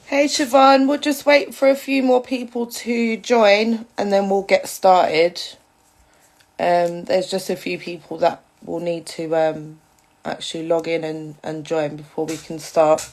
Hey Siobhan, we'll just wait for a few more people to join and then we'll get started. There's just a few people that will need to actually log in and join before we can start.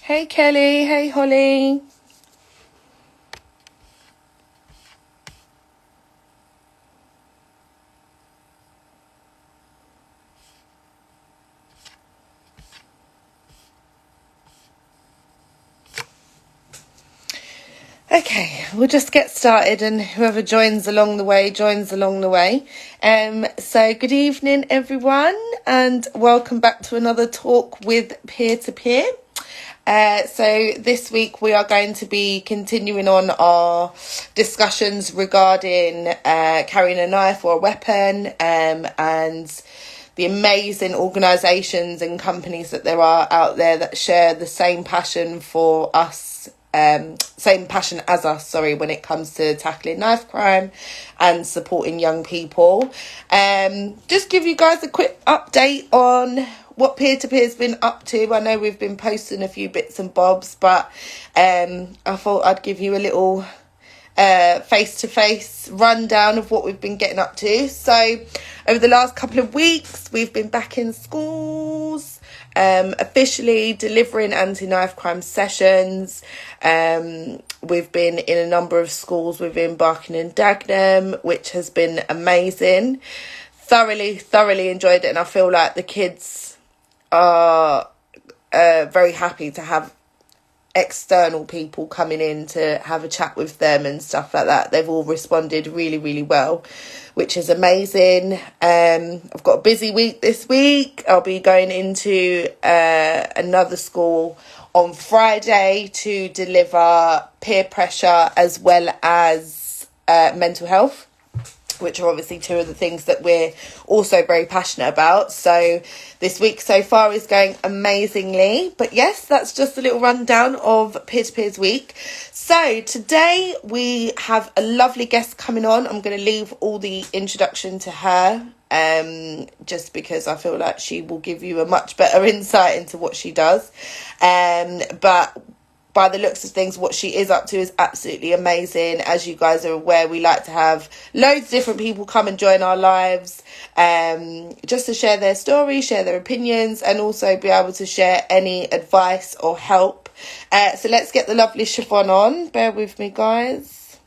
Hey Kelly, hey Holly. Okay, we'll just get started and whoever joins along the way, joins along the way. So good evening everyone and welcome back to another talk with peer-to-peer. So this week we are going to be continuing on our discussions regarding carrying a knife or a weapon and the amazing organisations and companies that there are out there that share the same passion for us, same passion as us, when it comes to tackling knife crime and supporting young people. Just give you guys a quick update on what peer-to-peer has been up to. I know we've been posting a few bits and bobs, but I thought I'd give you a little face-to-face rundown of what we've been getting up to. So over the last couple of weeks, we've been back in schools, officially delivering anti-knife crime sessions. We've been in a number of schools within Barking and Dagenham, which has been amazing. Thoroughly enjoyed it, and I feel like the kids are very happy to have external people coming in to have a chat with them and stuff like that. They've all responded really well, which is amazing. I've got a busy week this week. I'll be going into another school on Friday to deliver peer pressure as well as mental health, which are obviously two of the things that we're also very passionate about. So this week so far is going amazingly. But yes, that's just a little rundown of Peer-to-Peer's week. So today we have a lovely guest coming on. I'm going to leave all the introduction to her, just because I feel like she will give you a much better insight into what she does. But by the looks of things, what she is up to is absolutely amazing. As you guys are aware, we like to have loads of different people come and join our lives, just to share their story, share their opinions, and also be able to share any advice or help. So let's get the lovely Shevonne on. Bear with me, guys.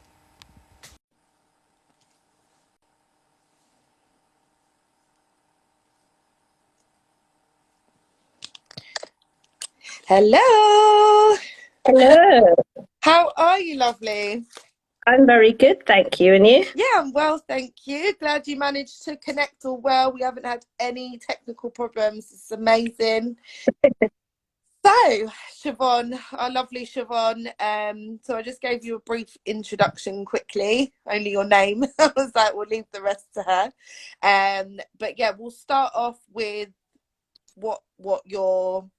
Hello. Hello. How are you, lovely? I'm very good, thank you. And you? Yeah, I'm well, thank you. Glad you managed to connect all well. We haven't had any technical problems. It's amazing. So, Shevonne, our lovely Shevonne. So I just gave you a brief introduction quickly, only your name. I was like, we'll leave the rest to her. But yeah, we'll start off with what your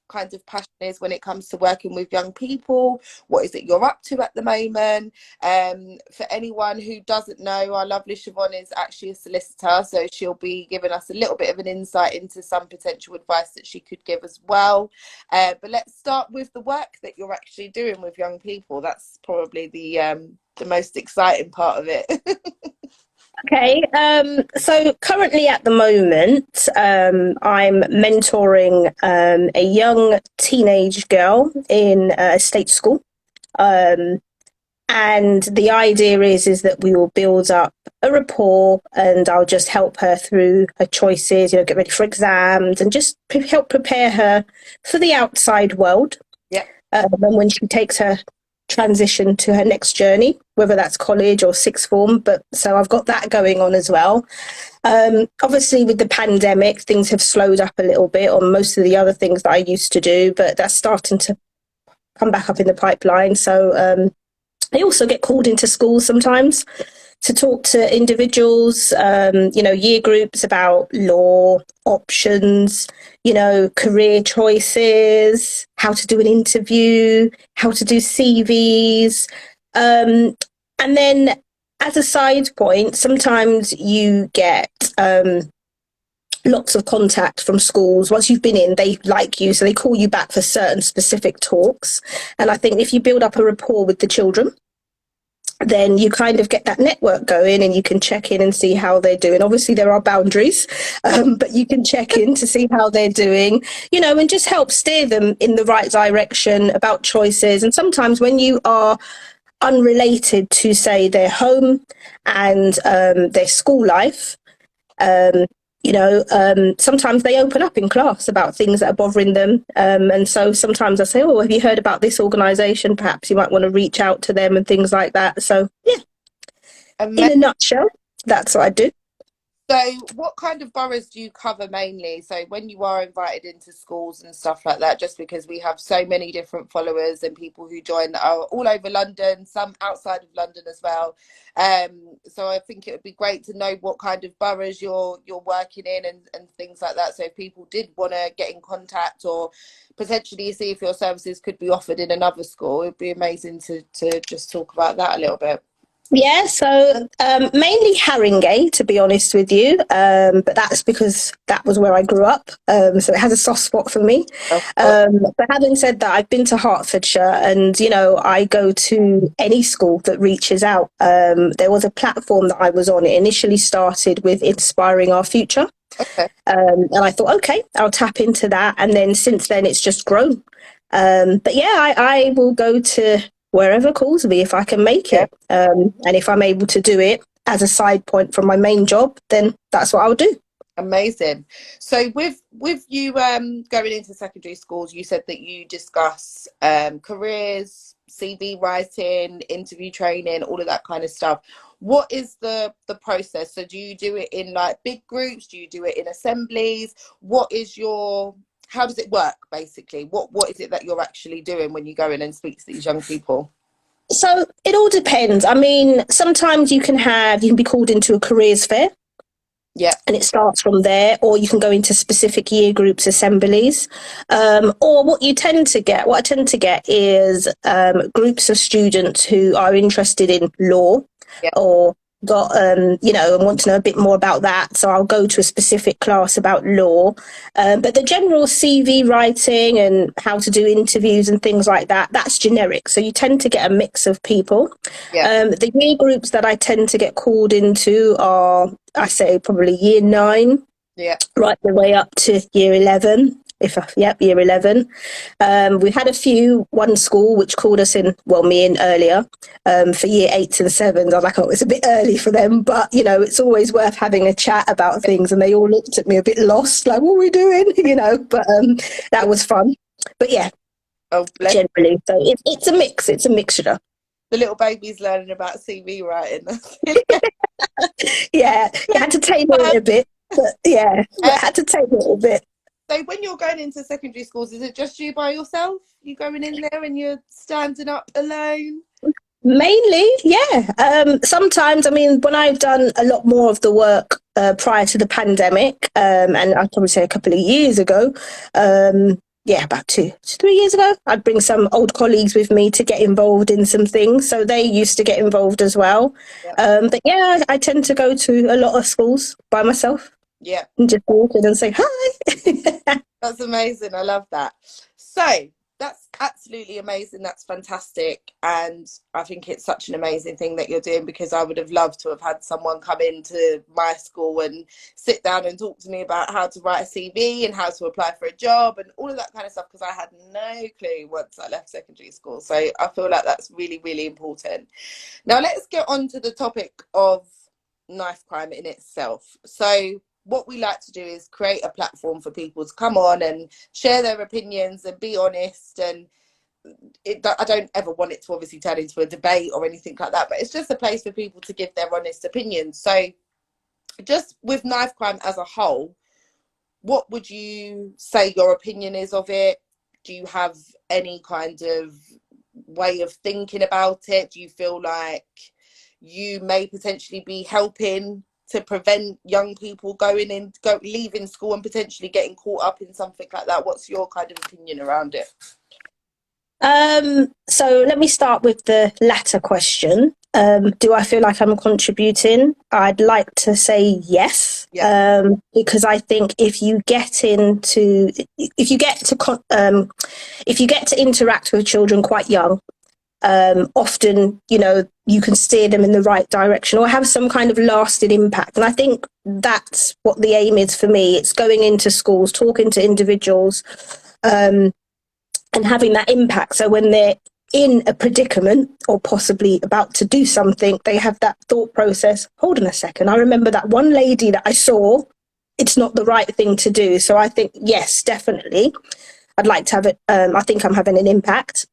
kind of passion is when it comes to working with young people. What is it you're up to at the moment? For anyone who doesn't know, our lovely Shevonne is actually a solicitor, so she'll be giving us a little bit of an insight into some potential advice that she could give as well. But let's start with the work that you're actually doing with young people. That's probably the most exciting part of it. Okay. So currently at the moment, I'm mentoring a young teenage girl in a state school. And the idea is that we will build up a rapport, and I'll just help her through her choices, get ready for exams, and just help prepare her for the outside world. Yeah. And when she takes her transition to her next journey, whether that's college or sixth form. But so I've got that going on as well. Obviously, with the pandemic, things have slowed up a little bit on most of the other things that I used to do, but that's starting to come back up in the pipeline. So I also get called into schools sometimes to talk to individuals, year groups about law options, career choices, how to do an interview, how to do CVs. And then as a side point, sometimes you get lots of contact from schools. Once you've been in, they like you, so they call you back for certain specific talks. And I think if you build up a rapport with the children, then you kind of get that network going and you can check in and see how they're doing. Obviously, there are boundaries, but you can check in to see how they're doing, and just help steer them in the right direction about choices. And sometimes when you are unrelated to, say, their home and their school life, sometimes they open up in class about things that are bothering them. And so sometimes I say, oh, have you heard about this organisation? Perhaps you might want to reach out to them and things like that. So, yeah, in a nutshell, that's what I do. So what kind of boroughs do you cover mainly? So when you are invited into schools and stuff like that, just because we have so many different followers and people who join that are all over London, some outside of London as well. So I think it would be great to know what kind of boroughs you're working in and things like that. So if people did want to get in contact or potentially see if your services could be offered in another school, it'd be amazing to just talk about that a little bit. Yeah, so mainly Haringey, to be honest with you, but that's because that was where I grew up, so it has a soft spot for me. But having said that, I've been to Hertfordshire, and I go to any school that reaches out. There was a platform that I was on. It initially started with Inspiring Our Future, and I thought, okay, I'll tap into that, and then since then it's just grown. But yeah, I will go to wherever calls me if I can make it. And if I'm able to do it as a side point from my main job, then that's what I'll do. Amazing. So with you going into secondary schools, you said that you discuss careers, CV writing, interview training, all of that kind of stuff. What is the process? So do you do it in like big groups? Do you do it in assemblies? How does it work, basically? What is it that you're actually doing when you go in and speak to these young people? So it all depends. I mean, sometimes you can be called into a careers fair. Yeah. And it starts from there, or you can go into specific year groups assemblies. Or what I tend to get is groups of students who are interested in law, or got and want to know a bit more about that, so I'll go to a specific class about law. But the general CV writing and how to do interviews and things like that's generic, so you tend to get a mix of people. The year groups that I tend to get called into are, I say, probably year 9 right the way up to year 11. Year 11. We had one school which called us in, me in earlier, for year 8s and 7s. I was like, oh, it's a bit early for them, but it's always worth having a chat about things. And they all looked at me a bit lost, like, what are we doing? But that was fun. But yeah, generally, so it's a mix. It's a mixture. The little baby's learning about CV writing. Yeah, you had to tailor it a bit, but yeah, had to tailor it a bit. So when you're going into secondary schools, is it just you by yourself? You going in there and you're standing up alone? Mainly, yeah. Sometimes, I mean, when I've done a lot more of the work prior to the pandemic, and I'd probably say a couple of years ago, about 2-3 years ago, I'd bring some old colleagues with me to get involved in some things. So they used to get involved as well. But yeah, I tend to go to a lot of schools by myself. Yeah. And just walk in and say hi. That's amazing. I love that. So that's absolutely amazing. That's fantastic. And I think it's such an amazing thing that you're doing, because I would have loved to have had someone come into my school and sit down and talk to me about how to write a CV and how to apply for a job and all of that kind of stuff, because I had no clue once I left secondary school. So I feel like that's really, really important. Now let's get on to the topic of knife crime in itself. So what we like to do is create a platform for people to come on and share their opinions and be honest. And I don't ever want it to obviously turn into a debate or anything like that, but it's just a place for people to give their honest opinions. So just with knife crime as a whole, what would you say your opinion is of it? Do you have any kind of way of thinking about it? Do you feel like you may potentially be helping to prevent young people leaving school and potentially getting caught up in something like that? What's your kind of opinion around it? So let me start with the latter question. Do I feel like I'm contributing? I'd like to say yes. Yeah. Because I think if you get to interact with children quite young, often, you can steer them in the right direction or have some kind of lasting impact. And I think that's what the aim is for me. It's going into schools, talking to individuals, and having that impact. So when they're in a predicament or possibly about to do something, they have that thought process. Hold on a second. I remember that one lady that I saw. It's not the right thing to do. So I think, yes, definitely. I'd like to have it. I think I'm having an impact.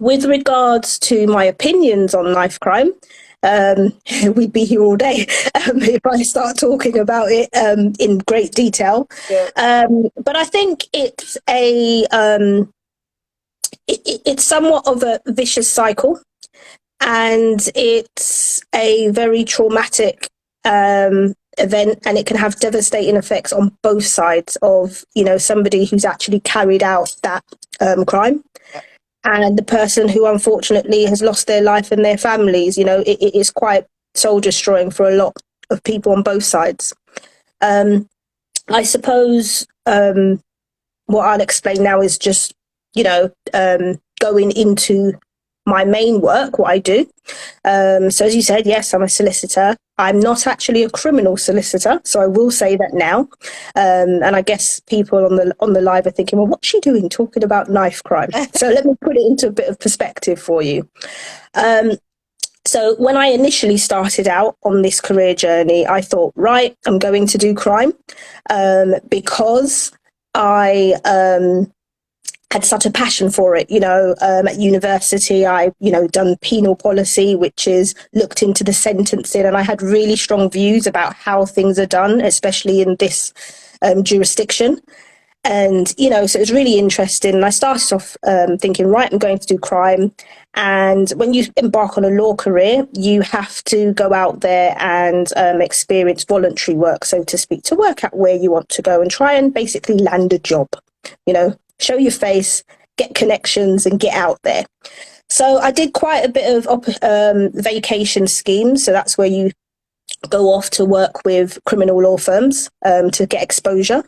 With regards to my opinions on knife crime, we'd be here all day if I start talking about it in great detail. Yeah. But I think it's somewhat of a vicious cycle, and it's a very traumatic event, and it can have devastating effects on both sides of somebody who's actually carried out that crime. Yeah. And the person who unfortunately has lost their life and their families. It is quite soul destroying for a lot of people on both sides. I suppose what I'll explain now is just going into my main work, what I do. So as you said, yes, I'm a solicitor. I'm not actually a criminal solicitor, so I will say that now. And I guess people on the live are thinking, well, what's she doing talking about knife crime? So let me put it into a bit of perspective for you. So when I initially started out on this career journey, I thought, right, I'm going to do crime because I had such a passion for it. At university, I, done penal policy, which is looked into the sentencing, and I had really strong views about how things are done, especially in this jurisdiction. And, so it was really interesting. And I started off thinking, right, I'm going to do crime. And when you embark on a law career, you have to go out there and experience voluntary work, so to speak, to work out where you want to go and try and basically land a job, show your face, get connections and get out there. So I did quite a bit of vacation schemes. So that's where you go off to work with criminal law firms to get exposure.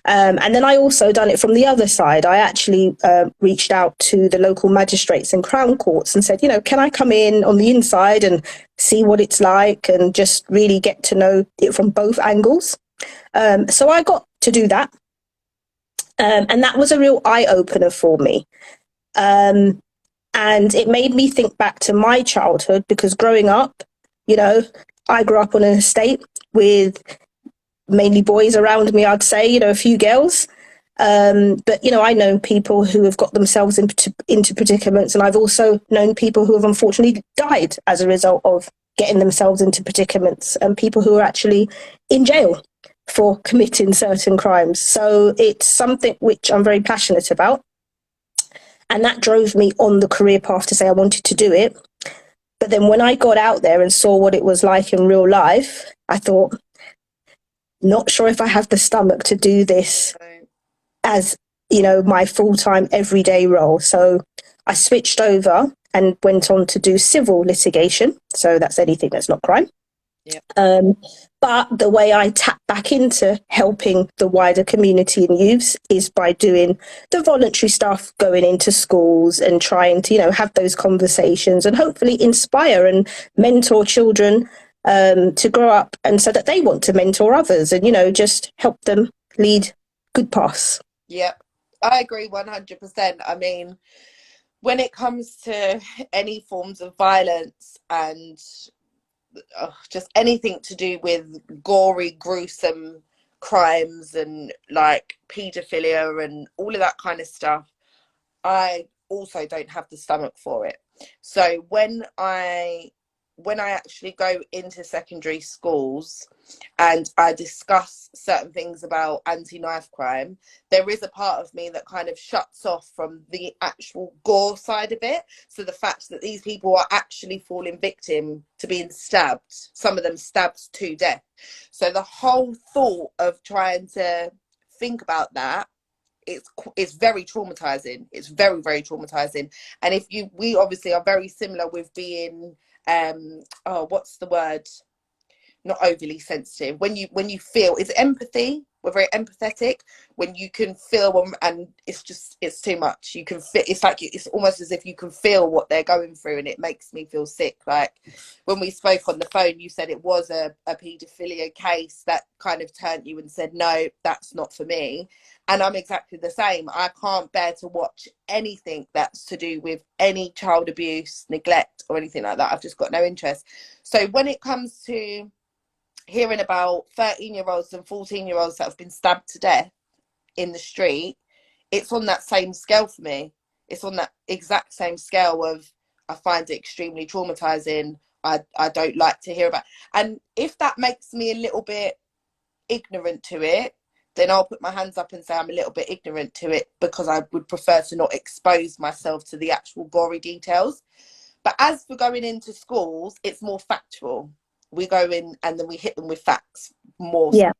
And then I also done it from the other side. I actually reached out to the local magistrates and crown courts and said, can I come in on the inside and see what it's like and just really get to know it from both angles? So I got to do that. And that was a real eye-opener for me. And it made me think back to my childhood, because growing up, I grew up on an estate with mainly boys around me, I'd say, a few girls. But, I know people who have got themselves into predicaments, and I've also known people who have unfortunately died as a result of getting themselves into predicaments, and people who are actually in jail for committing certain crimes. So it's something which I'm very passionate about. And that drove me on the career path to say I wanted to do it. But then when I got out there and saw what it was like in real life, I thought, not sure if I have the stomach to do this as, my full-time everyday role. So I switched over and went on to do civil litigation. So that's anything that's not crime. Yeah. But the way I tap back into helping the wider community and youths is by doing the voluntary stuff, going into schools and trying to, have those conversations and hopefully inspire and mentor children to grow up, and so that they want to mentor others and, just help them lead good paths. Yeah, I agree 100%. I mean, when it comes to any forms of violence and just anything to do with gory, gruesome crimes and like paedophilia and all of that kind of stuff, I also don't have the stomach for it. So when I when I actually go into secondary schools and I discuss certain things about anti-knife crime, there is a part of me that kind of shuts off from the actual gore side of it. So the fact that these people are actually falling victim to being stabbed, some of them stabbed to death. So the whole thought of trying to think about that, it's very traumatizing. It's very, very traumatizing. And if you, we obviously are very similar with being oh, what's the word, not overly sensitive, when you feel, it's empathy, we're very empathetic, when you can feel them and it's just, it's too much, you can feel, it's like, it's almost as if you can feel what they're going through, and it makes me feel sick. Like when we spoke on the phone, you said it was a paedophilia case that kind of turned you and said, no, that's not for me. And I'm exactly the same. I can't bear to watch anything that's to do with any child abuse, neglect, or anything like that. I've just got no interest. So when it comes to hearing about 13-year-olds and 14-year-olds that have been stabbed to death in the street, it's on that same scale for me. It's on that exact same scale of, I find it extremely traumatizing. I don't like to hear about. And if that makes me a little bit ignorant to it, then I'll put my hands up and say I'm a little bit ignorant to it, because I would prefer to not expose myself to the actual gory details. But as for going into schools, it's more factual. We go in and then we hit them with facts more. Yeah.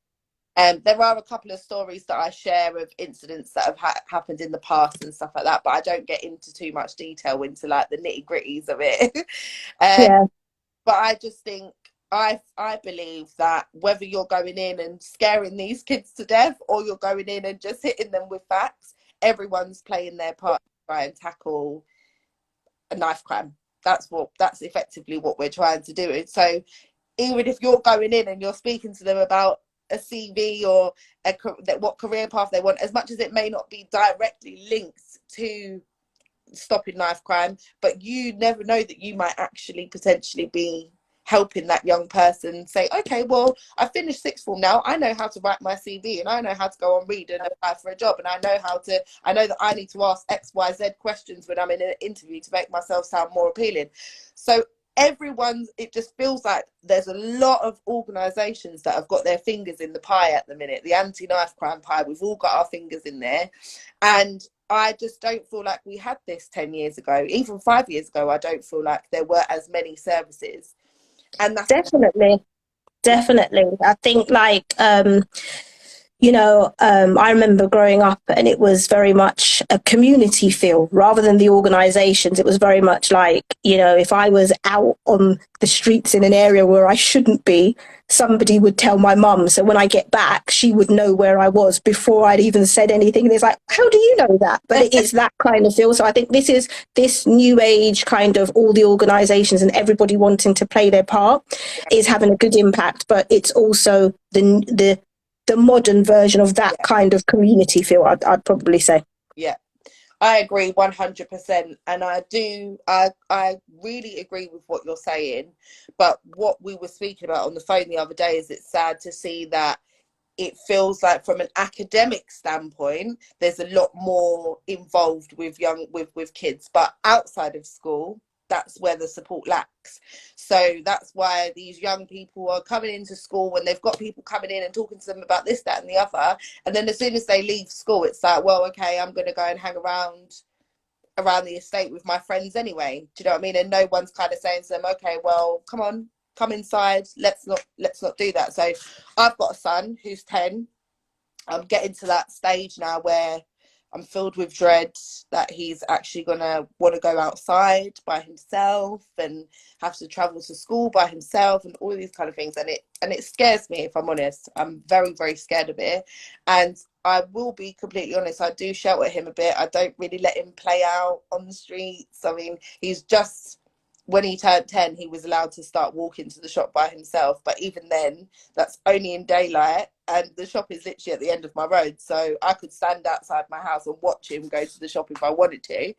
There are a couple of stories that I share of incidents that have happened in the past and stuff like that, but I don't get into too much detail into like the nitty gritties of it. Yeah. But I just think, I believe that whether you're going in and scaring these kids to death or you're going in and just hitting them with facts, everyone's playing their part to try and tackle a knife crime. That's effectively what we're trying to do. And so even if you're going in and you're speaking to them about a CV or what career path they want, as much as it may not be directly linked to stopping knife crime, but you never know that you might actually potentially be helping that young person say, okay, well, I finished sixth form now, I know how to write my CV and I know how to go on read and apply for a job, and I know that I need to ask XYZ questions when I'm in an interview to make myself sound more appealing. So it just feels like there's a lot of organizations that have got their fingers in the pie at the minute, the anti-knife crime pie. We've all got our fingers in there, and I just don't feel like we had this 10 years ago. Even 5 years ago, I don't feel like there were as many services. And that's Definitely. Definitely. I think like I remember growing up and it was very much a community feel rather than the organizations. It was very much like, if I was out on the streets in an area where I shouldn't be, somebody would tell my mum. So when I get back, she would know where I was before I'd even said anything. And it's like, how do you know that? But it is that kind of feel. So I think this new age kind of all the organizations and everybody wanting to play their part is having a good impact. But it's also the modern version of that kind of community feel, I'd probably say. Yeah, I agree 100%. And I really agree with what you're saying. But what we were speaking about on the phone the other day is, it's sad to see that it feels like from an academic standpoint, there's a lot more involved with with kids, but outside of school, that's where the support lacks. So that's why these young people are coming into school when they've got people coming in and talking to them about this, that, and the other. And then as soon as they leave school, it's like, well, okay, I'm going to go and hang around the estate with my friends anyway. Do you know what I mean? And no one's kind of saying to them, okay, well, come on, come inside. Let's not do that. So I've got a son who's 10. I'm getting to that stage now where I'm filled with dread that he's actually gonna want to go outside by himself and have to travel to school by himself and all these kind of things. And it scares me, if I'm honest. I'm very, very scared of it. And I will be completely honest, I do shelter him a bit. I don't really let him play out on the streets. I mean, he's just, when he turned 10, he was allowed to start walking to the shop by himself. But even then, that's only in daylight. And the shop is literally at the end of my road. So I could stand outside my house and watch him go to the shop if I wanted to.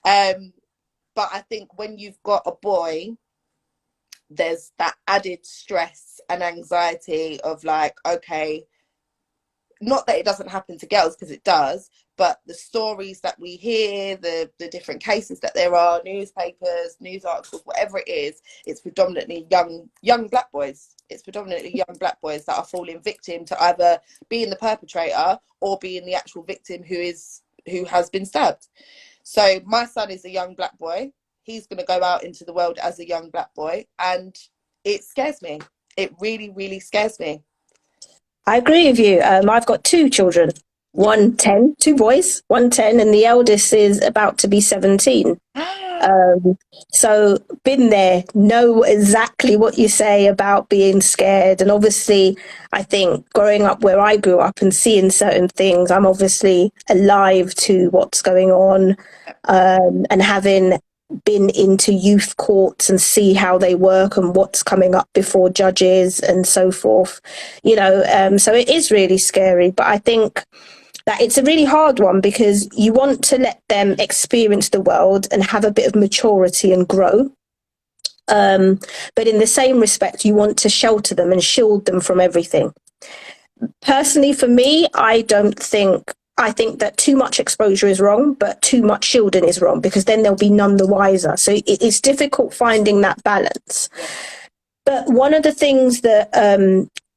But I think when you've got a boy, there's that added stress and anxiety of like, okay, not that it doesn't happen to girls, because it does, but the stories that we hear, the different cases that there are, newspapers, news articles, whatever it is, it's predominantly young black boys. It's predominantly young black boys that are falling victim to either being the perpetrator or being the actual victim who has been stabbed. So my son is a young black boy. He's going to go out into the world as a young black boy, and it scares me. It really, really scares me. I agree with you. I've got two children, one 10, two boys, one 10, and the eldest is about to be 17. So been there, know exactly what you say about being scared. And obviously, I think growing up where I grew up and seeing certain things, I'm obviously alive to what's going on, and having been into youth courts and see how they work and what's coming up before judges and so forth, so it is really scary. But I think that it's a really hard one, because you want to let them experience the world and have a bit of maturity and grow. But in the same respect, you want to shelter them and shield them from everything. Personally, for me, I think that too much exposure is wrong, but too much shielding is wrong, because then they'll be none the wiser. So it's difficult finding that balance. But one of the things that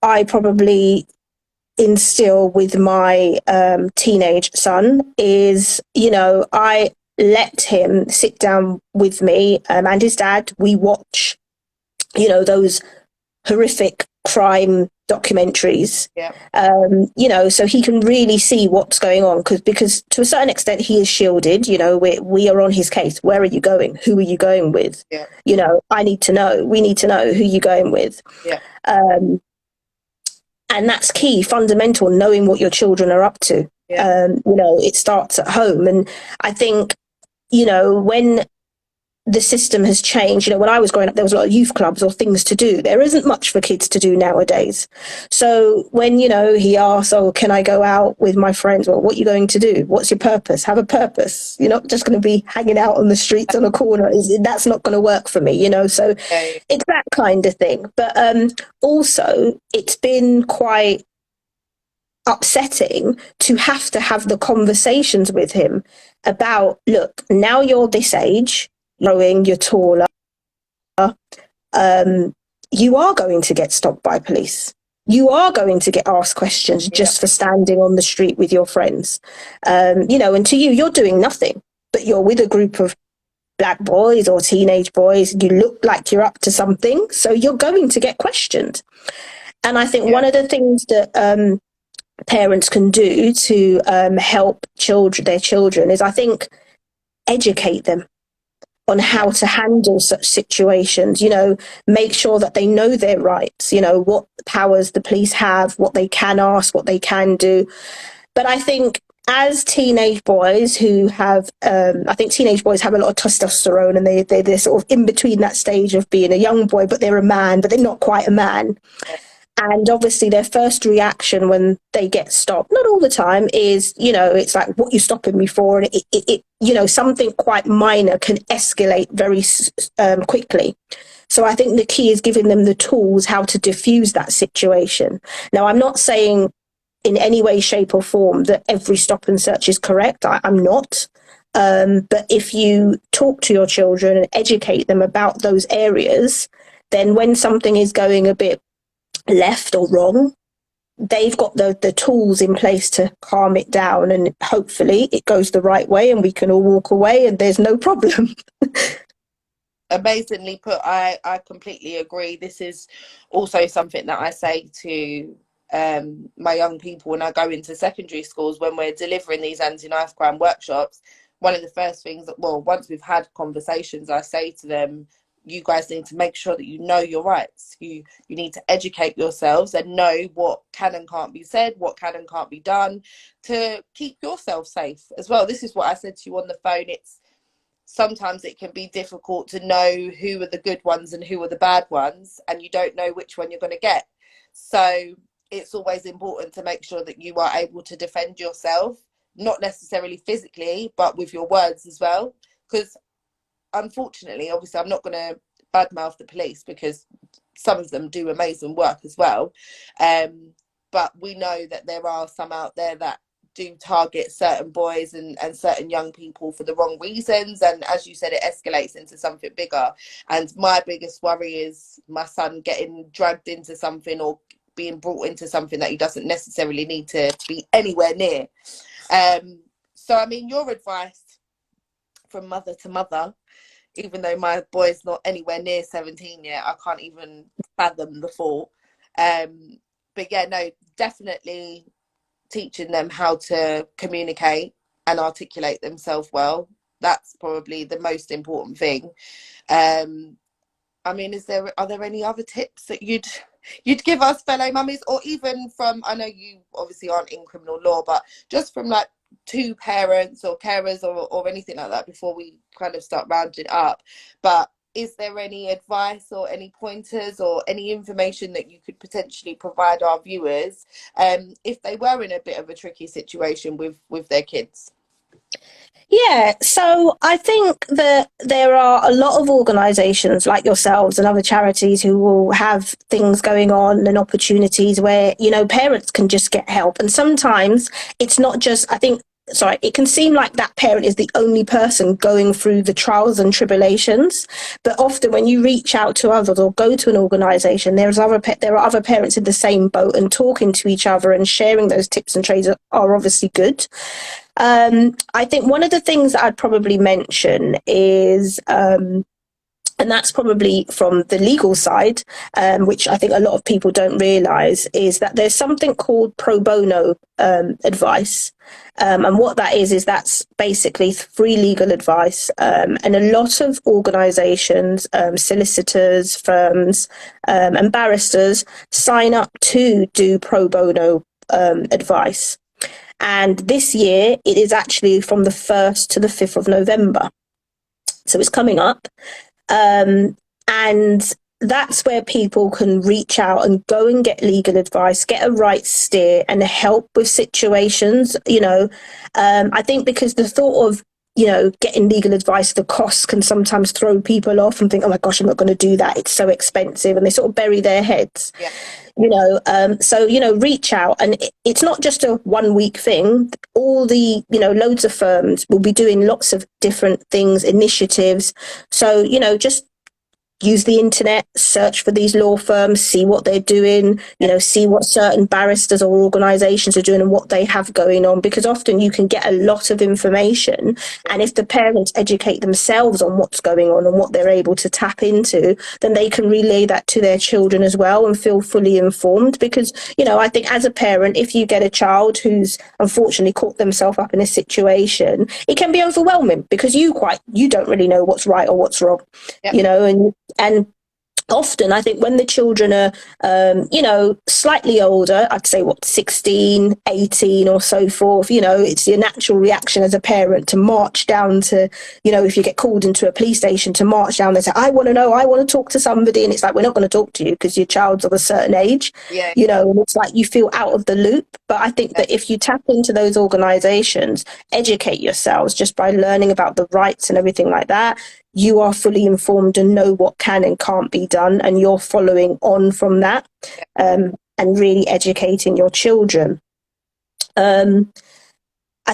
I probably instill with my teenage son is, I let him sit down with me and his dad. We watch, those horrific crime documentaries, so he can really see what's going on, because to a certain extent he is shielded. We are on his case. Where are you going? Who are you going with? I need to know. We need to know who you're going with. And that's key, fundamental, knowing what your children are up to. It starts at home. And I think, when the system has changed, when I was growing up, there was a lot of youth clubs or things to do. There isn't much for kids to do nowadays. So when, he asks, oh, can I go out with my friends? Well, what are you going to do? What's your purpose? Have a purpose. You're not just going to be hanging out on the streets on a corner. That's not going to work for me, So it's that kind of thing. But also, it's been quite upsetting to have the conversations with him about, look, now you're this age, growing, you're taller, you are going to get stopped by police. You are going to get asked questions just for standing on the street with your friends. And to you, you're doing nothing, but you're with a group of black boys or teenage boys. You look like you're up to something, so you're going to get questioned. And I think one of the things that parents can do to help their children is, I think, educate them on how to handle such situations, make sure that they know their rights, what powers the police have, what they can ask, what they can do. But I think as teenage boys teenage boys have a lot of testosterone, and they're sort of in between that stage of being a young boy, but they're a man, but they're not quite a man. And obviously their first reaction when they get stopped, not all the time, is, it's like, what are you stopping me for? And it something quite minor can escalate very quickly. So I think the key is giving them the tools how to diffuse that situation. Now, I'm not saying in any way, shape or form that every stop and search is correct. I'm not. But if you talk to your children and educate them about those areas, then when something is going a bit left or wrong, they've got the tools in place to calm it down, and hopefully it goes the right way and we can all walk away and there's no problem. Amazingly put. I completely agree. This is also something that I say to my young people when I go into secondary schools, when we're delivering these anti-knife crime workshops. One of the first things once we've had conversations, I say to them, you guys need to make sure that you know your rights. You need to educate yourselves and know what can and can't be said, what can and can't be done, to keep yourself safe as well. This is what I said to you on the phone. Sometimes it can be difficult to know who are the good ones and who are the bad ones, and you don't know which one you're going to get. So it's always important to make sure that you are able to defend yourself, not necessarily physically, but with your words as well. Because unfortunately, obviously, I'm not going to badmouth the police, because some of them do amazing work as well. But but we know that there are some out there that do target certain boys and certain young people for the wrong reasons, and as you said, it escalates into something bigger. And my biggest worry is my son getting dragged into something or being brought into something that he doesn't necessarily need to be anywhere near. So I mean, your advice from mother to mother, even though my boy's not anywhere near 17 yet, I can't even fathom the thought. But yeah, no, definitely teaching them how to communicate and articulate themselves well. That's probably the most important thing. I mean, are there any other tips that you'd give us fellow mummies, or even from, I know you obviously aren't in criminal law, but just from like two parents or carers or anything like that before we kind of start rounding up? But is there any advice or any pointers or any information that you could potentially provide our viewers if they were in a bit of a tricky situation with their kids? Yeah, so I think that there are a lot of organisations like yourselves and other charities who will have things going on and opportunities where, you know, parents can just get help. And sometimes it's not just, it can seem like that parent is the only person going through the trials and tribulations, but often when you reach out to others or go to an organisation, there are other parents in the same boat, and talking to each other and sharing those tips and trades are obviously good. I think one of the things that I'd probably mention is, and that's probably from the legal side, which I think a lot of people don't realise, is that there's something called pro bono advice. And what that is that's basically free legal advice. And a lot of organisations, solicitors, firms, and barristers sign up to do pro bono advice. And this year, it is actually from the 1st to the 5th of November. So it's coming up. And that's where people can reach out and go and get legal advice, get a right steer and help with situations. You know, I think because the thought of, you know, getting legal advice, the costs can sometimes throw people off and think, oh my gosh, I'm not going to do that. It's so expensive. And they sort of bury their heads. Yeah. You know, so, you know, reach out, and it's not just a 1 week thing. All the, you know, loads of firms will be doing lots of different things, initiatives. So, you know, just use the internet, search for these law firms, see what they're doing, you know, see what certain barristers or organisations are doing and what they have going on, because often you can get a lot of information. And if the parents educate themselves on what's going on and what they're able to tap into, then they can relay that to their children as well and feel fully informed. Because, you know, I think as a parent, if you get a child who's unfortunately caught themselves up in a situation, it can be overwhelming because you don't really know what's right or what's wrong. Yep. You know, and often I think when the children are, you know, slightly older, I'd say 16, 18 or so forth, you know, it's your natural reaction as a parent to march down to, you know, if you get called into a police station, to march down and say, I want to know, I want to talk to somebody. And it's like, we're not going to talk to you because your child's of a certain age, yeah. You know, and it's like you feel out of the loop. But I think that if you tap into those organisations, educate yourselves just by learning about the rights and everything like that, you are fully informed and know what can and can't be done, and you're following on from that, and really educating your children. I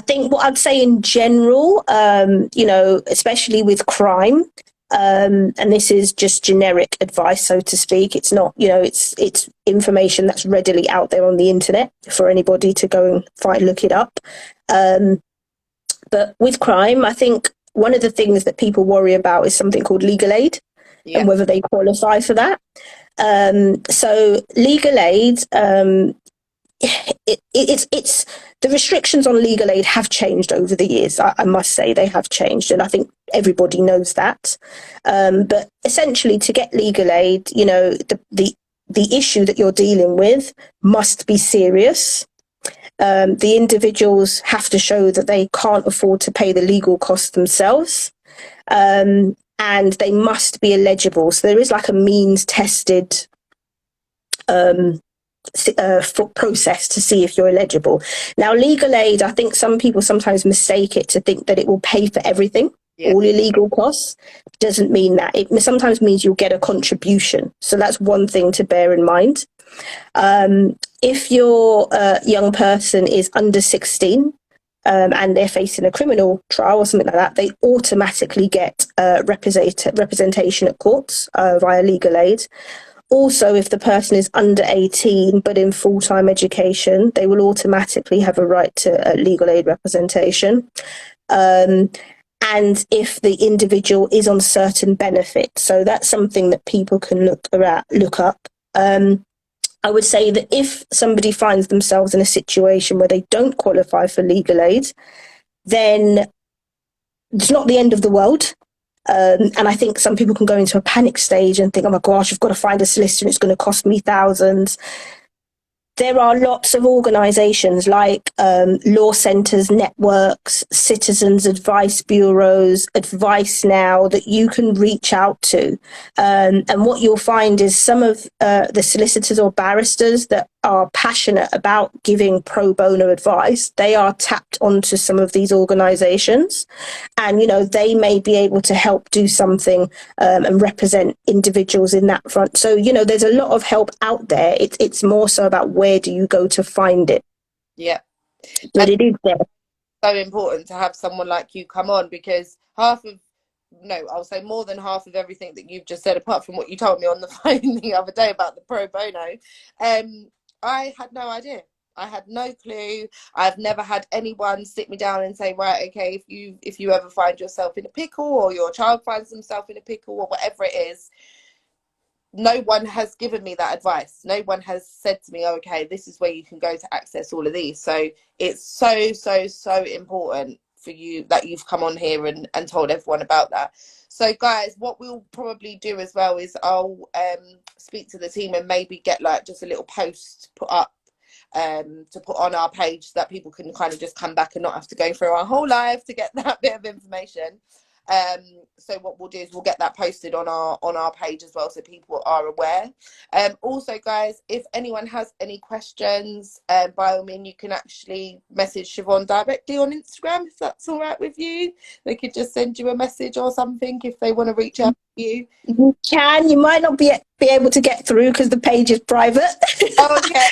think what I'd say in general, you know, especially with crime, and this is just generic advice, so to speak. It's not, you know, it's information that's readily out there on the internet for anybody to go and look it up. But with crime, I think one of the things that people worry about is something called legal aid, and whether they qualify for that. So legal aid, it's the restrictions on legal aid have changed over the years. I must say they have changed, and I think everybody knows that. But essentially, to get legal aid, you know, the issue that you're dealing with must be serious. The individuals have to show that they can't afford to pay the legal costs themselves, and they must be eligible. So there is like a means tested process to see if you're eligible. Now, legal aid, I think some people sometimes mistake it to think that it will pay for everything. Yeah. All your legal costs. Doesn't mean that. It sometimes means you'll get a contribution. So that's one thing to bear in mind. if your young person is under 16, and they're facing a criminal trial or something like that, they automatically get representation at courts via legal aid. Also, if the person is under 18 but in full-time education, they will automatically have a right to legal aid representation. And if the individual is on certain benefits. So that's something that people can look up. I would say that if somebody finds themselves in a situation where they don't qualify for legal aid, then it's not the end of the world. And I think some people can go into a panic stage and think, oh my gosh, I've got to find a solicitor and it's going to cost me thousands. There are lots of organisations like law centres, networks, citizens advice bureaus, Advice Now that you can reach out to. And what you'll find is some of the solicitors or barristers that are passionate about giving pro bono advice, they are tapped onto some of these organisations. And, you know, they may be able to help do something and represent individuals in that front. So, you know, there's a lot of help out there. It's more so about where do you go to find it. Yeah. But it is there. So important to have someone like you come on, because I'll say more than half of everything that you've just said, apart from what you told me on the phone the other day about the pro bono, I had no idea. I had no clue. I've never had anyone sit me down and say, right, okay, if you ever find yourself in a pickle, or your child finds themselves in a pickle, or whatever it is, no one has given me that advice. No one has said to me, oh, okay, this is where you can go to access all of these. So it's so important for you that you've come on here and told everyone about that. So guys, what we'll probably do as well is I'll speak to the team and maybe get like just a little post put up to put on our page so that people can kind of just come back and not have to go through our whole life to get that bit of information. So what we'll do is we'll get that posted on our page as well, so people are aware. Also guys, if anyone has any questions, by all means you can actually message Shevonne directly on Instagram, if that's all right with you. They could just send you a message or something if they want to reach out to you. You might not be able to get through because the page is private. Okay.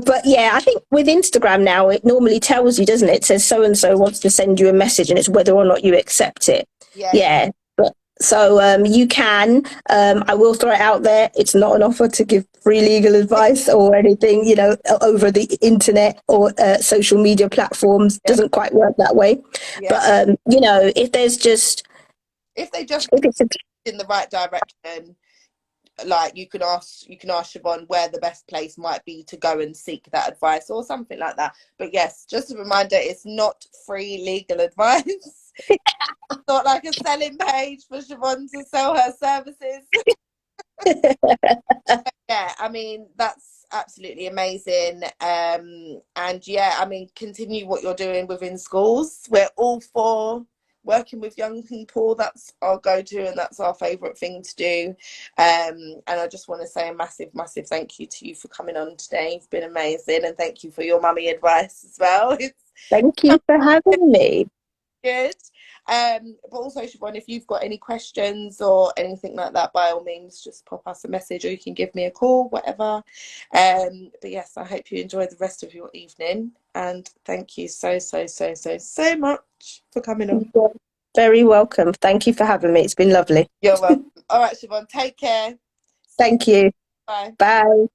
But yeah, I think with Instagram now, it normally tells you, doesn't it? It says so and so wants to send you a message, and it's whether or not you accept it. Yeah. But so you can. I will throw it out there. It's not an offer to give free legal advice or anything, you know, over the internet or social media platforms. Doesn't quite work that way. But you know, if they just in the right direction, like you can ask Shevonne where the best place might be to go and seek that advice or something like that. But yes, just a reminder, it's not free legal advice. It's not like a selling page for Shevonne to sell her services. Yeah, I mean, that's absolutely amazing. And yeah, I mean, continue what you're doing within schools. We're all for working with young people. That's our go-to and that's our favourite thing to do. And I just want to say a massive thank you to you for coming on today. It's been amazing, and thank you for your mummy advice as well. Thank you for having me. Good. But also, Shevonne, if you've got any questions or anything like that, by all means just pop us a message, or you can give me a call, whatever. But yes, I hope you enjoy the rest of your evening, and thank you so much for coming on. You're very welcome. Thank you for having me. It's been lovely. You're welcome. All right, Shevonne, take care. Thank you. Bye. Bye.